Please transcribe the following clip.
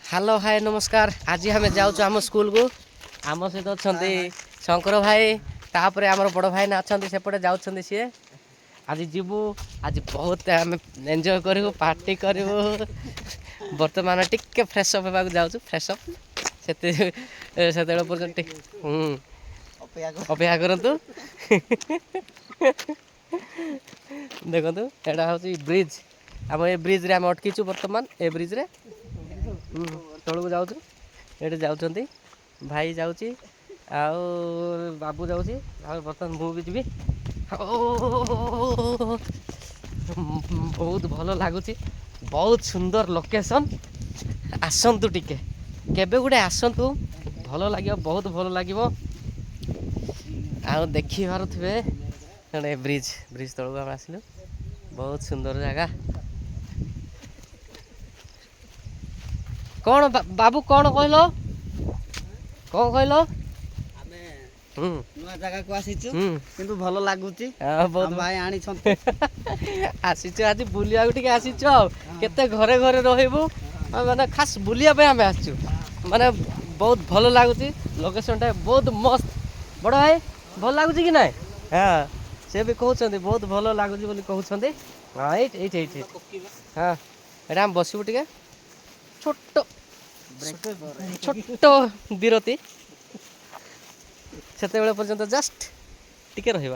Hello hi नमस्कार। आज आम जाऊँ आम स्कूल को आम सहित अच्छा शंकर भाई तापर आम बड़ भाई ना अच्छा सेपटे जाऊँ सी आज जीवु आज बहुत आम एंजॉय करूँ पार्टी करूँ बर्तमान टिके फ्रेश अप होगा जाऊँ फ्रेश अप से पर्यंत अपेक्षा करतु देखु एटा हूँ ब्रिज आम ए ब्रिज रे आम अटकीचु बर्तमान ए ब्रिज रे तौक जाऊँ ये जाऊँ भाई जाऊँगी आउ बाबू जाऊँगी बर्तमान मुझे भी बहुत भल लगुच बहुत सुंदर लोकेशन आसतु टिके केबे गुटे आसतु भल लगे बहुत भल लगे आ देखी पारे ब्रिज ब्रिज तौक आम आसलु बहुत सुंदर जगह कौन बाबू कौन कहलो कौन कहलो नुआ जगह को आसीचु किंतु भलो लागुची बहुत भाई आनी आसीचु आज बुलिया टिके आसीचु आ केते घरे घरे रहइबु माने खास बुलिया पे आमे आछू माने बहुत भलो लागुची लोकेशन टा बहुत मस्त बड़ भाई भल लागुची कि नाही हां से भी कहउछंती बहुत भलो लागुची बोली कहउछंती हां एट हां एटा हम बसिबु टिके छोट विरति से पर्यंत जस्ट टिके रहिबा